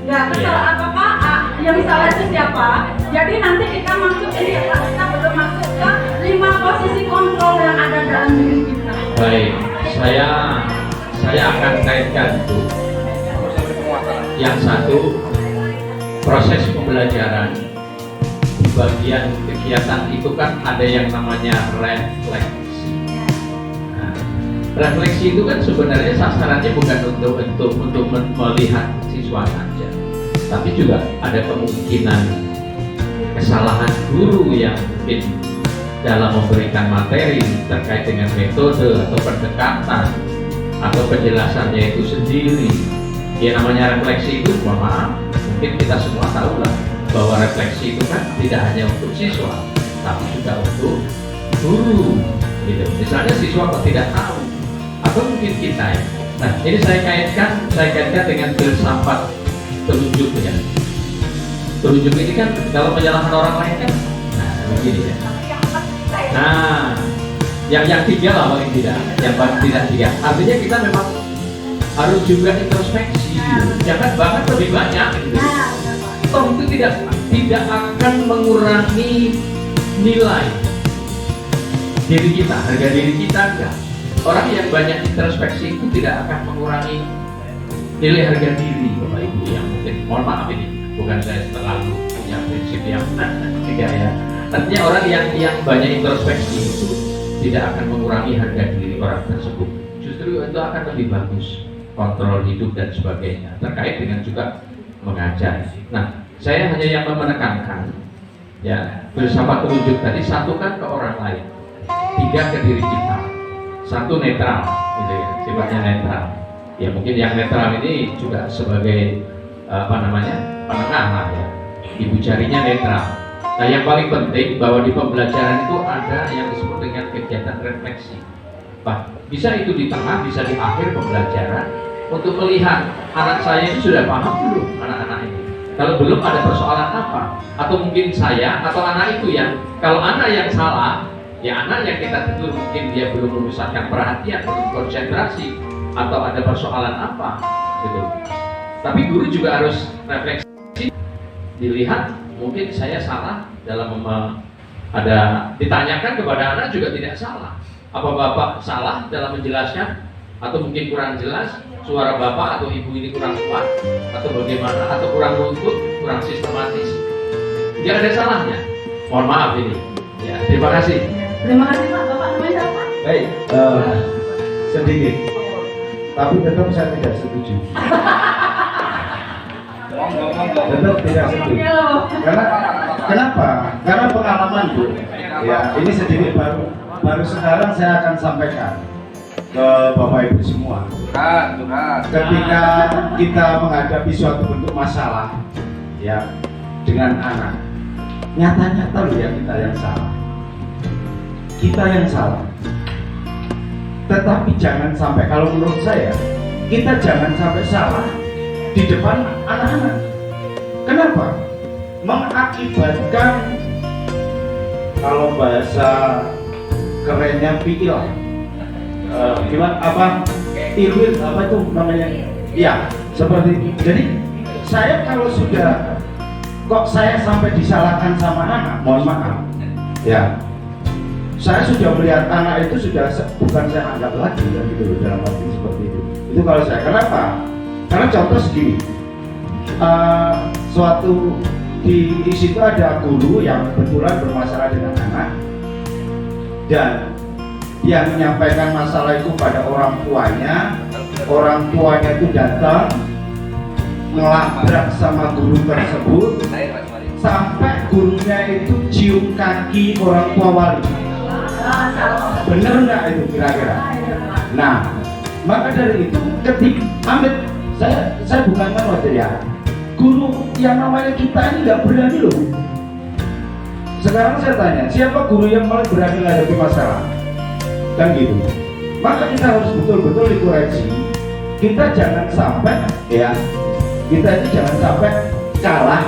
Ya, kesalahan apakah yang salah itu siapa? Jadi nanti kita masuk ini kita belum masuk ke 5 posisi kontrol yang ada dalam diri kita. Baik, saya akan kaitkan Bu. Yang satu, proses pembelajaran di bagian kegiatan itu kan ada yang namanya refleksi. Nah, refleksi itu kan sebenarnya sasarannya bukan untuk melihat siswa saja, tapi juga ada kemungkinan kesalahan guru yang mungkin dalam memberikan materi terkait dengan metode atau pendekatan atau penjelasannya itu sendiri. Ya namanya refleksi itu, mohon maaf, mungkin kita semua tahu lah bahwa refleksi itu kan tidak hanya untuk siswa, tapi juga untuk guru. Gitu. Misalnya siswa kok tidak tahu, atau mungkin kita ya. Nah ini saya kaitkan dengan filsafat telunjuknya. Telunjuk ini kan kalau menyalahkan orang lain kan, nah begini ya. Nah, yang tiga lah paling tidak, yang paling tidak tiga. Artinya kita memang harus juga introspeksi, jangan bahkan lebih banyak. Gitu. Toh itu tidak akan mengurangi nilai diri kita, harga diri kita enggak. Orang yang banyak introspeksi itu tidak akan mengurangi nilai harga diri, Bapak Ibu yang mungkin, mohon maaf ini, bukan saya terlalu punya prinsip yang tidak ya. Artinya orang yang banyak introspeksi itu tidak akan mengurangi harga diri orang tersebut. Justru itu akan lebih bagus, kontrol hidup dan sebagainya, terkait dengan juga mengajar. Nah, saya hanya yang menekankan, ya, bersama tunjuk tadi, satukan ke orang lain, 3 ke diri kita. 1 netral, gitu ya, sifatnya netral. Ya mungkin yang netral ini juga sebagai penengah lah ya. Ibu jarinya netral. Nah yang paling penting bahwa di pembelajaran itu ada yang disebut dengan kegiatan refleksi. Bisa itu di tengah, bisa di akhir pembelajaran untuk melihat anak saya ini sudah paham belum anak-anak ini. Kalau belum ada persoalan apa, atau mungkin saya atau anak itu yang, kalau anak yang salah, ya anak yang kita tegur mungkin dia belum memusatkan perhatian, belum konsentrasi, atau ada persoalan apa, gitu. Tapi guru juga harus refleksi, dilihat mungkin saya salah dalam ada ditanyakan kepada anak juga tidak salah. Apa bapak salah dalam menjelaskan, atau mungkin kurang jelas, suara bapak atau ibu ini kurang kuat, atau bagaimana, atau kurang runtut, kurang sistematis. Tidak ada salahnya. Mohon maaf ini. Ya, terima kasih. Terima kasih Pak. Bapak namanya siapa? Baik, sedikit, tapi tetap saya tidak setuju. Tetap tidak setuju. Karena kenapa? Karena pengalaman Bu. Ya, ini sedikit baru sekarang saya akan sampaikan ke Bapak Ibu semua. Ketika kita menghadapi suatu bentuk masalah, ya, dengan anak, nyata-nyata loh ya kita yang salah. Kita yang salah. Tetapi jangan sampai, kalau menurut saya, kita jangan sampai salah di depan anak-anak. Kenapa? Mengakibatkan, kalau bahasa kerennya pikir, gimana ilwil apa itu namanya? Ya, seperti itu. Jadi saya kalau sudah kok saya sampai disalahkan sama anak, mohon maaf, ya. Saya sudah melihat anak itu sudah bukan saya anggap lagi kan gitu dalam arti seperti itu. Itu kalau saya. Kenapa? Karena contoh segini, suatu di situ ada guru yang kebetulan bermasalah dengan anak dan dia menyampaikan masalah itu pada orang tuanya itu datang melabrak sama guru tersebut sampai gurunya itu cium kaki orang tua wali. Bener nggak itu kira-kira? Nah, maka dari itu ketika saya bukan mengajar ya, guru yang namanya kita ini nggak berani loh. Sekarang saya tanya, siapa guru yang paling berani menghadapi masalah? Kan gitu. Maka kita harus betul-betul dikoreksi. Kita jangan sampai ya, kita ini jangan sampai salah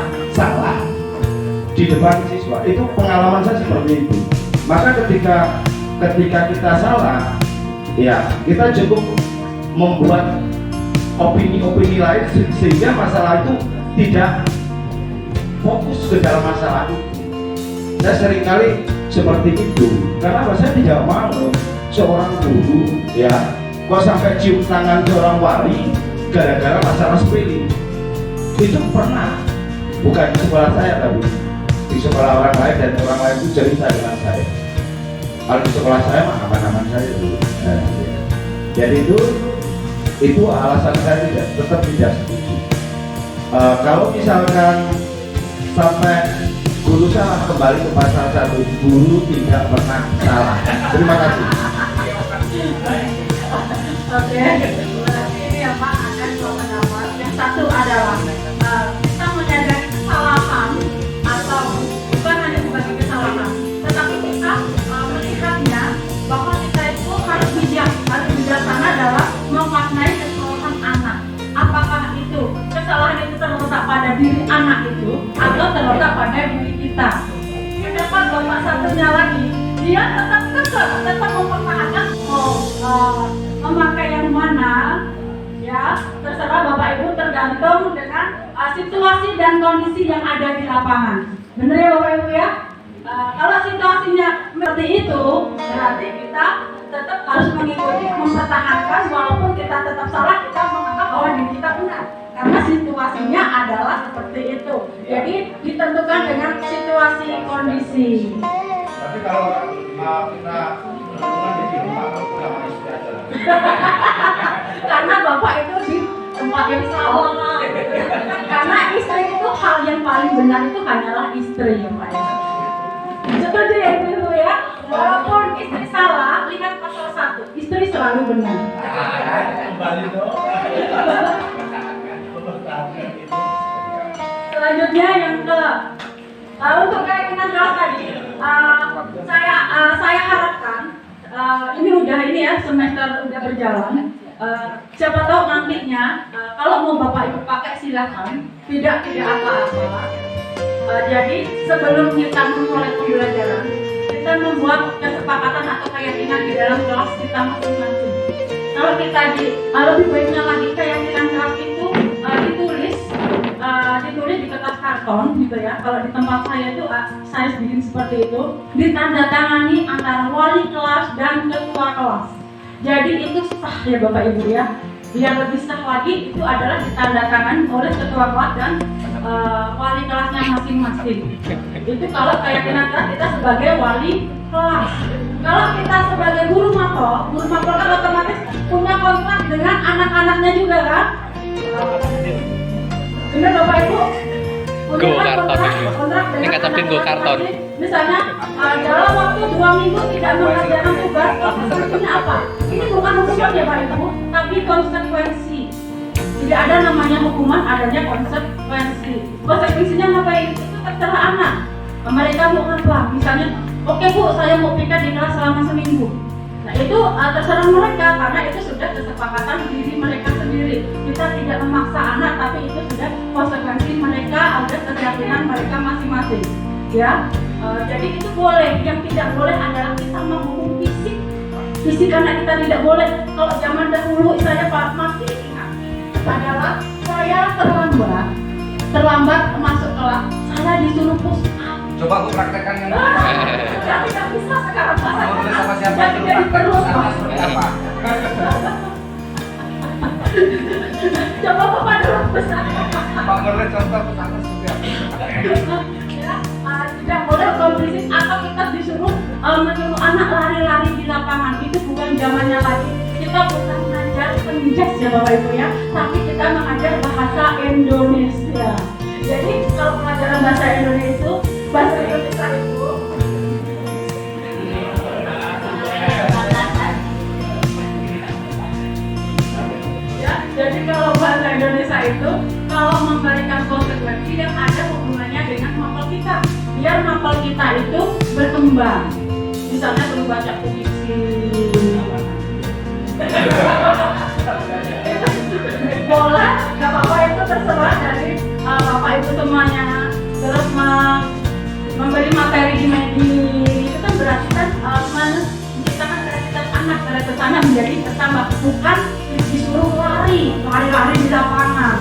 di depan siswa. Itu pengalaman saya seperti itu. Maka ketika kita salah, ya kita cukup membuat opini-opini lain sehingga masalah itu tidak fokus ke dalam masalah itu. Saya seringkali seperti itu. Karena saya tidak mau seorang guru, ya, kok sampai cium tangan seorang wali gara-gara masalah sepele. Itu pernah, bukan di sekolah saya tapi di sekolah orang lain, dan orang lain itu cerita dengan saya. Kalau di sekolah saya mah aman-aman saya dulu. Jadi itu alasan saya tetap tidak setuju. Kalau misalkan sampai guru salah, kembali ke pasal 1, guru tidak pernah salah. Terima kasih. Oke, ini ya Pak, ada dua pendapat. Yang satu adalah kita menyadari kesalahan atau bukan hanya sebagai kesalahan, tetapi kita melihatnya bahwa kita itu harus bijaksana dalam memaknai kesalahan anak. Apakah itu kesalahan itu terletak pada diri anak itu atau terletak pada diri kita? Kenapa bapak satunya lagi? Dia tetap mempertahankan memakai yang mana, ya terserah bapak ibu, tergantung dengan situasi dan kondisi yang ada di lapangan. Benar ya bapak ibu ya? Kalau situasinya seperti itu, berarti kita tetap harus mengikuti, mempertahankan walaupun kita tetap salah, kita menganggap bahwa diri kita benar. Karena situasinya adalah seperti itu. Jadi ditentukan dengan situasi kondisi. Tapi kalau kita di rumah, kalau pulang istri aja. Karena bapak itu di tempat yang salah. Karena istri itu hal yang paling benar itu hanyalah istri, Pak. Setuju ya Ibu ya? Walaupun istri salah, lihat pasal 1, istri selalu benar. Kembali dong. Selanjutnya yang ke untuk keyakinan kelas tadi, saya harapkan ini ya semester udah berjalan. Siapa tahu nantinya kalau mau bapak ibu pakai silakan, tidak apa-apa. Jadi sebelum kita memulai pembelajaran, kita membuat kesepakatan atau keyakinan di dalam kelas kita masing-masing. Kalau kita lebih baiknya lagi keyakinan kelas itu ditulis di kertas karton gitu ya. Kalau di tempat saya itu saya bikin seperti itu, ditandatangani antara wali kelas dan ketua kelas. Jadi itu sah ya Bapak Ibu ya. Yang lebih sah lagi itu adalah ditandatangani oleh ketua kelas dan wali kelasnya masing-masing. Itu kalau keyakinan kelas kita sebagai wali kelas. Kalau kita sebagai guru makro kan otomatis punya kontrak dengan anak-anaknya juga kan? Benar Bapak Ibu? Punya kontrak dengan anak-anak. Misalnya dalam waktu 2 minggu tidak mengerjakan tugas, konsekuensinya apa? Ini bukan hukuman ya Pak Ibu, tapi konsekuensi. Tidak ada namanya hukuman, adanya konsekuensi. Konsekuensinya ngapain? Itu terserah anak. Mereka mau apa? Misalnya, oke Bu, saya mau piket di kelas selama seminggu. Nah itu terserah mereka, karena itu sudah kesepakatan diri mereka sendiri. Kita tidak memaksa anak, tapi itu sudah konsekuensi mereka, ada keyakinan mereka masing-masing. Ya, jadi itu boleh. Yang tidak boleh adalah kita menghukum fisik. Fisik anak kita tidak boleh. Kalau zaman dahulu saya masih ingat adalah saya terlambat masuk kelas, saya disuruh push up. Coba aku praktekkan yang Tidak bisa sekarang sama siapa jadi terus. Coba Bapak dulu besar. Pak boleh contoh pesantren seperti apa? Tidak boleh komplisif atau kita disuruh menyuruh anak lari-lari di lapangan. Itu bukan zamannya lagi. Kita bukan mengajar penjas ya Bapak Ibu ya, tapi kita mengajar bahasa Indonesia. Jadi kalau pelajaran bahasa Indonesia itu ya, jadi kalau bahasa Indonesia itu kalau memberikan konsekuensi yang ada hubungannya dengan mapel kita, biar mapel kita itu berkembang. Misalnya perlu baca puisi, boleh, nggak apa-apa, itu terserah dari bapak ibu semuanya. Terus memberi materi di media itu kan berarti kan menciptakan kreativitas anak, kreativitas anak menjadi bertambah, bukan disuruh lari-lari di lapangan.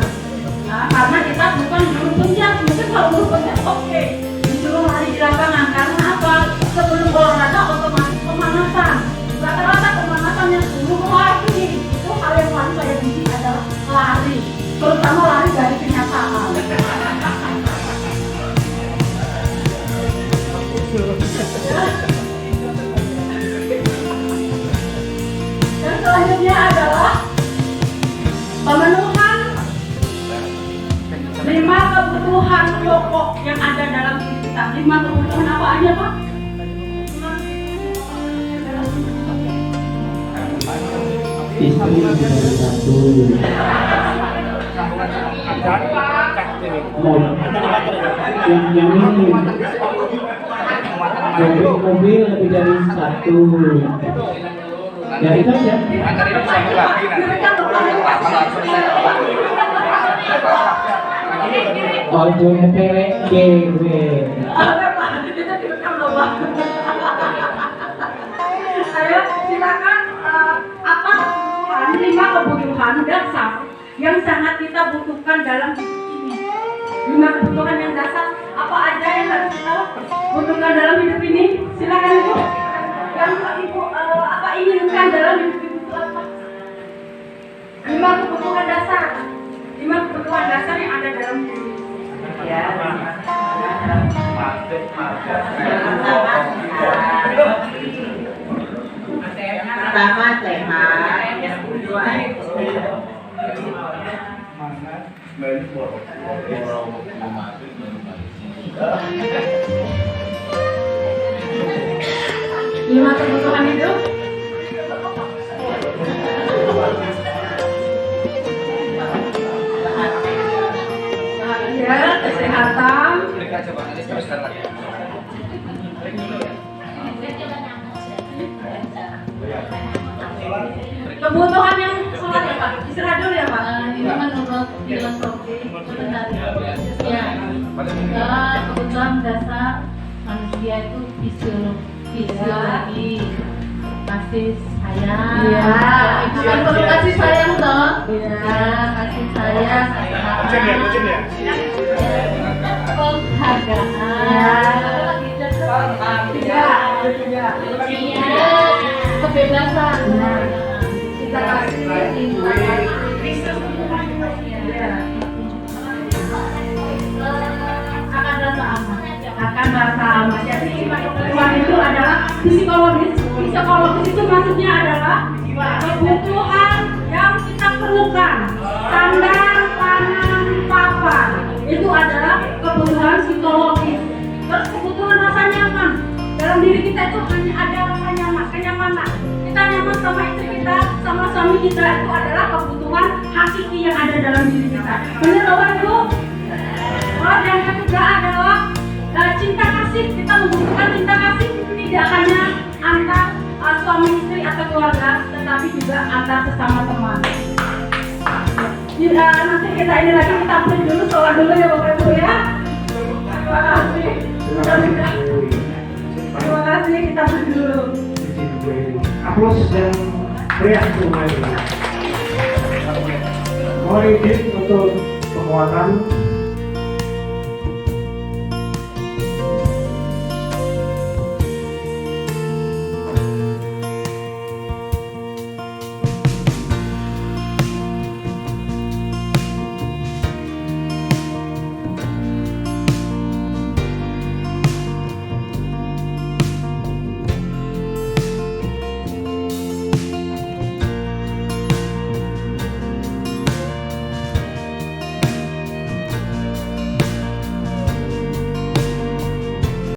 Nah, karena kita bukan guru penjas. Mungkin kalau guru penjas oke, disuruh lari di lapangan. Karena apa? Sebelum olahraga otomatis pemanasan. Rata-rata pemanasan yang dulu lari itu hal yang paling saya benci adalah lari, terutama lari dari kenyataan. Dan selanjutnya adalah pemenuhan 5 kebutuhan pokok yang ada dalam diri kita. 5 kebutuhan apa aja Pak? Istri dari satu, yang ini mobil lebih dari 1. Ya itu aja. Materi ini sambung lagi nanti. Ojo ngepelek gewe. Itu direkam loh Pak. Ayo silakan apa kebutuhan 5 kebutuhan dasar yang sangat kita butuhkan dalam hidup ini. 5 kebutuhan yang dasar apa aja yang harus kita butuhkan dalam hidup Pertama sehat, yang kedua lima kebutuhan hidup. Bahagia, kesehatan, kebutuhan yang sholat ya Pak, istirahat dulu ya Pak. Ini menurut filosofi ya, kebutuhan dasar manusia itu fisiologi, kasih sayang, kan perlu kasih sayang toh, kasih sayang, penghargaan, kebebasan, kita kasih Akan rasa aman. Jadi kebutuhan itu adalah psikologis. Psikologis itu maksudnya adalah kebutuhan yang kita perlukan. Sandang, pangan, papan. Itu adalah kebutuhan psikologis. Terus kebutuhan rasa nyaman. Dalam diri kita itu hanya ada rasa nyaman, kenyamanan. Kita nyaman sama istri kita, sama suami kita, itu adalah kebutuhan hakiki yang ada dalam diri kita. Benar Bapak Ibu? Oh, yang ketiga adalah cinta kasih. Kita membutuhkan cinta kasih tidak hanya antar suami istri atau keluarga, tetapi juga antar sesama teman. Nanti kita ini lagi kita break dulu, sholat dulu ya Bapak Ibu ya. Terima kasih. Terima kasih, kita break dulu. Aplaus dan teriak semuanya. Mohon izin untuk penguatan